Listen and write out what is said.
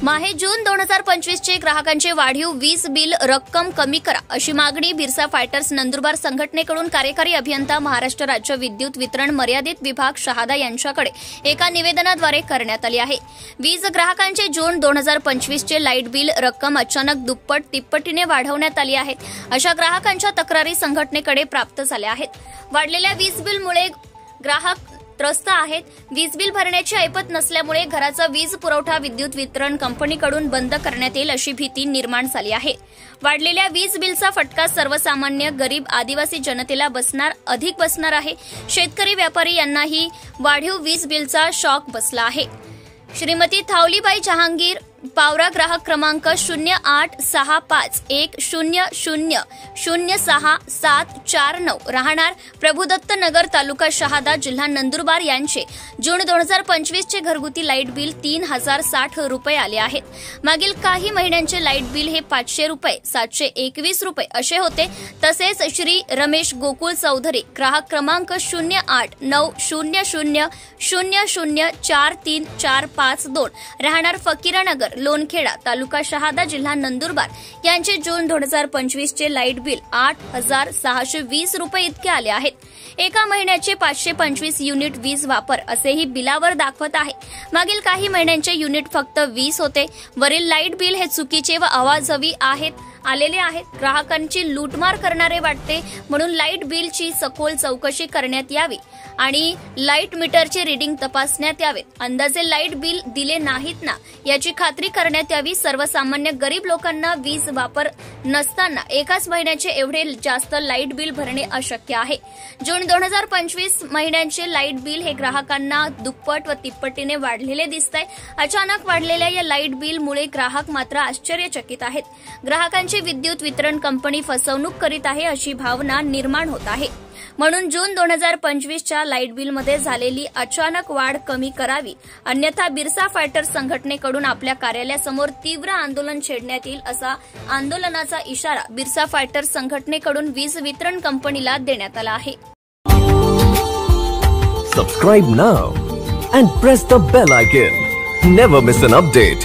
माहे जून 2025 चे ग्राहकांचे वाढीव वीज बिल रक्कम कमी करा अशी मागणी बिरसा फायटर्स नंदुरबार संघटनेकडून कार्यकारी अभियंता महाराष्ट्र राज्य विद्युत वितरण मर्यादित विभाग शहादा यांच्याकडे एका निवेदनाद्वारे करण्यात आली आहे। वीज ग्राहकांचे जून 2025 चे लाईट बिल रक्कम अचानक दुप्पट तिप्पटीने वाढवण्यात आली आहे। अशा ग्राहकांच्या तक्रारी संघटनेकडे प्राप्त झाल्या आहेत। वाढलेल्या वीज बिलमुळे ग्राहक त्रस्त आहेत। वीज बिल भरण्याची ऐपत नसल्यामुळे घराचा वीज पुरवठा विद्युत वितरण कंपनीकडून बंद करण्यात येईल अशी भीती निर्माण झाली आहे। वाढलेल्या वीज बिलचा फटका सर्वसामान्य गरीब आदिवासी जनतेला अधिक बसणार आहे। शेतकरी व्यापारी यांनाही वाढीव वीज बिलचा शॉक बसला आहे। श्रीमती थावलीबाई जहांगीर, पावरा, ग्राहक क्रमांक 086510000749, राहणार प्रभुदत्त नगर, तालुका शहादा, जिल्हा नंदुरबार यांचे जून 2025 चे घरगुती लाईट बिल 3060 रुपये आले आहेत। मागील काही महिन्यांचे लाईट बिल हे 500 रुपये, 721 रुपये असे होते। तसेच श्री रमेश गोकुळ चौधरी, ग्राहक क्रमांक 089000043452, राहणार फकीरानगर, लोणखेडा, तालुका शहादा, जिल्हा नंदुरबार यांचे जून 2025 चे लाईट बिल 8620 रुपये इतके आले आहेत। एका महिन्याचे 525 युनिट वीज वापर असेही बिलावर दाखवत आहे। मागील काही महिन्यांचे युनिट फक्त 20 होते। वरील लाईट बिल हे चुकीचे व अवाजवी आलेले आहेत। ग्राहकांची लूटमार करणारे वाटते, म्हणून लाईट बिलची सखोल चौकशी करण्यात यावी आणि लाईट मीटरचे रीडिंग तपासण्यात यावे। अंदाजे लाईट बिल दिले नाहीत ना याची खात्री करण्यात यावी। सर्वसामान्य गरीब लोकांना वीज वापर नसताना एकाच महिन्याचे एवढे जास्त लाईट बिल भरणे अशक्य आहे। जून 2025 महिन्यांचे लाईट बिल हे ग्राहकांना दुप्पट व तिप्पटीने वाढलेले दिसतंय। अचानक वाढलेल्या या लाईट बिलमुळे ग्राहक मात्र आश्चर्यचकित आहेत। ग्राहकांची विद्युत वितरण कंपनी फसवणूक करीत आहे अशी भावना निर्माण होत आहे। म्हणून जून 2025 च्या लाईट बिलमध्ये झालेली अचानक वाढ कमी करावी, अन्यथा बिरसा फायटर्स संघटनेकडून आपल्या कार्यालयासमोर तीव्र आंदोलन छेडण्यात येईल असा आंदोलनाचा इशारा बिरसा फायटर्स संघटनेकडून वीज वितरण कंपनीला देण्यात आला आहे। Subscribe now and press the bell icon. Never miss an update.